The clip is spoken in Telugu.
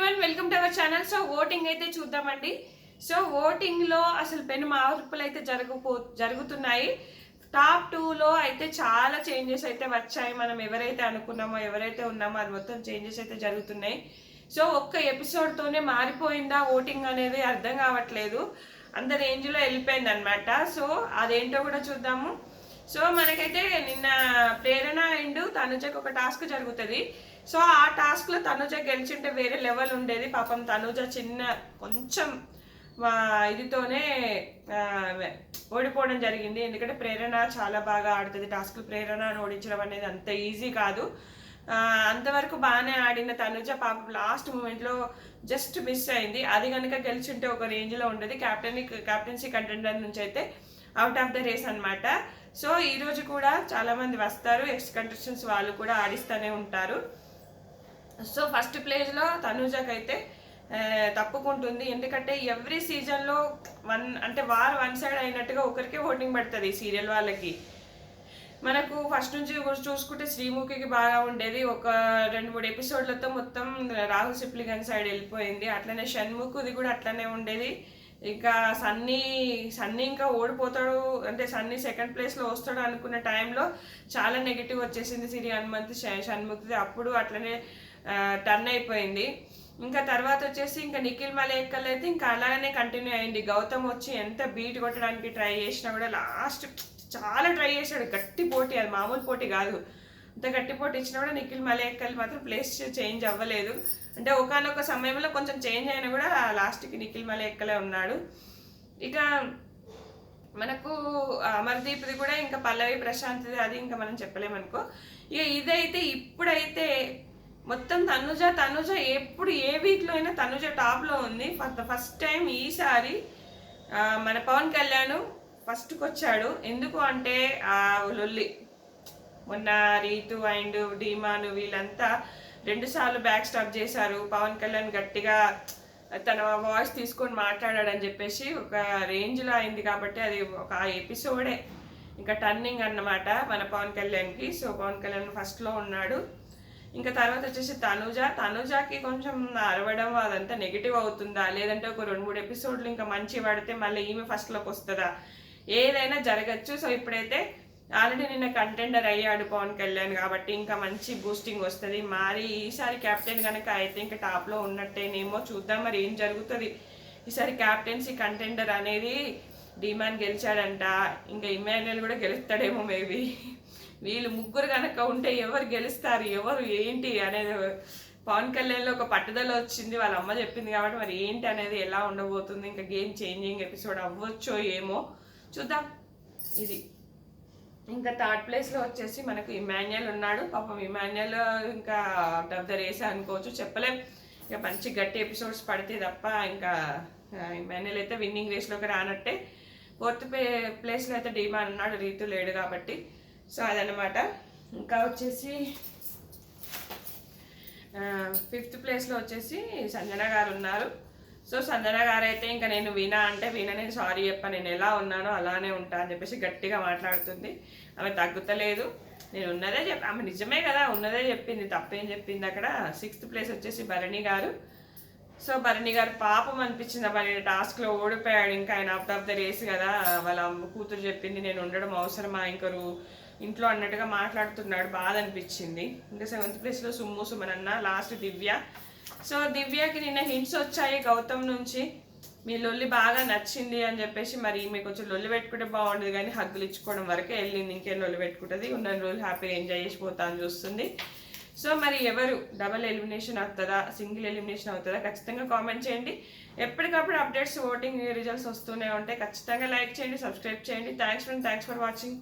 Everyone, welcome to our channel. So voting అయితే చూద్దామండి. సో ఓటింగ్ లో అసలు పెను మార్పులు అయితే జరుగుతున్నాయి. టాప్ 2లో అయితే చాలా చేంజెస్ అయితే వచ్చాయి. మనం ఎవరైతే అనుకున్నామో, ఎవరైతే ఉన్నామో అది మొత్తం చేంజెస్ అయితే జరుగుతున్నాయి. సో ఒక్క ఎపిసోడ్తోనే మారిపోయిందా ఓటింగ్ అనేది అర్థం కావట్లేదు. అంత రేంజ్లో వెళ్ళిపోయింది అనమాట. సో అదేంటో కూడా చూద్దాము. సో మనకైతే నిన్న ప్రేరణ అండ్ తనుజకు ఒక టాస్క్ జరుగుతుంది. సో ఆ టాస్క్లో తనుజ గెలిచింటే వేరే లెవెల్ ఉండేది. పాపం తనుజ చిన్న కొంచెం ఇదితోనే ఓడిపోవడం జరిగింది. ఎందుకంటే ప్రేరణ చాలా బాగా ఆడుతుంది టాస్క్లు. ప్రేరణను ఓడించడం అనేది అంత ఈజీ కాదు. అంతవరకు బాగానే ఆడిన తనుజ పాపం లాస్ట్ మూమెంట్లో జస్ట్ మిస్ అయింది. అది కనుక గెలిచింటే ఒక రేంజ్లో ఉండేది. క్యాప్టెన్సీ కంటెండర్ నుంచి అయితే అవుట్ ఆఫ్ ద రేస్ అనమాట. సో ఈరోజు కూడా చాలామంది వస్తారు, ఎక్స్ కంటెస్టెంట్స్ వాళ్ళు కూడా ఆడిస్తూనే ఉంటారు. సో ఫస్ట్ ప్లేస్లో తనుజకైతే తప్పుకుంటుంది. ఎందుకంటే ఎవ్రీ సీజన్లో వన్ సైడ్ అయినట్టుగా ఒకరికే ఓటింగ్ పడుతుంది ఈ సీరియల్ వాళ్ళకి. మనకు ఫస్ట్ నుంచి చూసుకుంటే శ్రీముఖికి బాగా ఉండేది. ఒక 2-3 ఎపిసోడ్లతో మొత్తం రాహుల్ సిప్లిగన్ సైడ్ వెళ్ళిపోయింది. అట్లనే షణ్ముఖుది కూడా అట్లనే ఉండేది. ఇంకా సన్నీ ఇంకా ఓడిపోతాడు, అంటే సన్నీ సెకండ్ ప్లేస్లో వస్తాడు అనుకున్న టైంలో చాలా నెగిటివ్ వచ్చేసింది సిరి హనుమంత్ షణ్ముఖిది. అప్పుడు అట్లనే టర్న్ అయిపోయింది. ఇంకా తర్వాత వచ్చేసి ఇంకా నిఖిల్ మలేకల్ అయితే ఇంకా అలాగనే కంటిన్యూ అయింది. గౌతమ్ వచ్చి ఎంత బీట్ కొట్టడానికి ట్రై చేసినా కూడా లాస్ట్ చాలా ట్రై చేశాడు. గట్టి పోటీ, అది మామూలు పోటీ కాదు. అంత గట్టి పోటీ ఇచ్చినా కూడా నిఖిల్ మలేకల్ మాత్రం ప్లేస్ చేంజ్ అవ్వలేదు. అంటే ఒకనొక సమయంలో కొంచెం చేంజ్ అయినా కూడా లాస్ట్కి నిఖిల్ మలేకలే ఉన్నాడు. ఇక మనకు అమర్దీప్ది కూడా ఇంకా పల్లవి ప్రశాంత్ది అది ఇంకా మనం చెప్పలేమనుకో. ఇక ఇదైతే ఇప్పుడైతే మొత్తం తనుజ ఎప్పుడు ఏ వీక్లో అయినా తనుజ టాప్లో ఉంది. ఫస్ట్ టైం ఈసారి మన పవన్ కళ్యాణ్ ఫస్ట్కి వచ్చాడు. ఎందుకు అంటే ఆ లొల్లి మొన్న రీతు అండ్ డీమాను వీళ్ళంతా 2 సార్లు బ్యాక్ స్టాప్ చేశారు. పవన్ కళ్యాణ్ గట్టిగా తన వాయిస్ తీసుకొని మాట్లాడాడని చెప్పేసి ఒక రేంజ్లో అయింది. కాబట్టి అది ఒక ఎపిసోడే ఇంకా టర్నింగ్ అన్నమాట మన పవన్ కళ్యాణ్కి. సో పవన్ కళ్యాణ్ ఫస్ట్లో ఉన్నాడు. ఇంకా తర్వాత వచ్చేసి తనుజాకి కొంచెం అరవడం అదంతా నెగిటివ్ అవుతుందా, లేదంటే ఒక 2-3 ఎపిసోడ్లు ఇంకా మంచి పడితే మళ్ళీ ఈమె ఫస్ట్లోకి వస్తుందా, ఏదైనా జరగచ్చు. సో ఇప్పుడైతే ఆల్రెడీ నిన్న కంటెండర్ అయ్యాడు పవన్ కళ్యాణ్ కాబట్టి ఇంకా మంచి బూస్టింగ్ వస్తుంది. మరి ఈసారి క్యాప్టెన్ కనుక అయితే ఇంకా టాప్లో ఉన్నట్టేనేమో. చూద్దాం మరి ఏం జరుగుతుంది. ఈసారి క్యాప్టెన్సీ కంటెండర్ అనేది డిమాన్ గెలిచాడంట, ఇంకా ఇమాన్యుయల్ కూడా గెలుస్తాడేమో మేబీ. వీళ్ళు ముగ్గురు కనుక ఉంటే ఎవరు గెలుస్తారు, ఎవరు ఏంటి అనేది పవన్ కళ్యాణ్లో ఒక పట్టుదల వచ్చింది. వాళ్ళ అమ్మ చెప్పింది కాబట్టి మరి ఏంటి అనేది ఎలా ఉండబోతుంది. ఇంకా గేమ్ చేంజింగ్ ఎపిసోడ్ అవ్వచ్చో ఏమో చూద్దాం. ఇది ఇంకా థర్డ్ ప్లేస్లో వచ్చేసి మనకు ఇమాన్యుయల్ ఉన్నాడు. పాపం ఇమాన్యుయల్ ఇంకా అవుట్ ఆఫ్ ద రేస్ అనుకోవచ్చు, చెప్పలేం. ఇక మంచి గట్టి ఎపిసోడ్స్ పడితే తప్ప ఇంకా ఇమాన్యుయల్ అయితే విన్నింగ్ రేస్లోకి రానట్టే. ఫోర్త్ ప్లేస్లో అయితే డీమాన్ ఉన్నాడు, రీతు లేడు కాబట్టి. సో అదనమాట. ఇంకా వచ్చేసి ఫిఫ్త్ ప్లేస్లో వచ్చేసి సంజన గారు ఉన్నారు. సో సంజన గారు అయితే ఇంకా నేను నేను సారీ చెప్పా, నేను ఎలా ఉన్నానో అలానే ఉంటా అని చెప్పేసి గట్టిగా మాట్లాడుతుంది. ఆమె తగ్గుతలేదు, నేను ఉన్నదే ఆమె నిజమే కదా, ఉన్నదే చెప్పింది, తప్పేం చెప్పింది అక్కడ. సిక్స్త్ ప్లేస్ వచ్చేసి భరణి గారు. సో భరణి గారు పాపం అనిపించింది, మరి టాస్క్లో ఓడిపోయాడు. ఇంకా ఆయన అవుట్ ఆఫ్ ద రేస్ కదా, వాళ్ళ అమ్మ కూతురు చెప్పింది నేను ఉండడం అవసరమా ఇంకరు ఇంట్లో అన్నట్టుగా మాట్లాడుతున్నాడు, బాధ అనిపించింది. ఇంకా సెవెంత్ ప్లేస్లో సుమనన్న, లాస్ట్ దివ్య. సో దివ్యకి నిన్న హింట్స్ వచ్చాయి గౌతమ్ నుంచి, మీ లొల్లి బాగా నచ్చింది అని చెప్పేసి. మరి ఈమె కొంచెం లొల్లి పెట్టుకుంటే బాగుండదు కానీ హగ్గులు ఇచ్చుకోవడం వరకే వెళ్ళింది, ఇంకేం లొల్లి పెట్టుకుంటుంది. ఉన్న రోజులు హ్యాపీగా ఎంజాయ్ చేసిపోతా అని చూస్తుంది. సో మరి ఎవరు డబల్ ఎలిమినేషన్ అవుతుందా, సింగిల్ ఎలిమినేషన్ అవుతుందా ఖచ్చితంగా కామెంట్ చేయండి. ఎప్పటికప్పుడు అప్డేట్స్ ఓటింగ్ రిజల్ట్స్ వస్తూనే ఉంటాయి. ఖచ్చితంగా లైక్ చేయండి, సబ్స్క్రైబ్ చేయండి. Thanks for watching.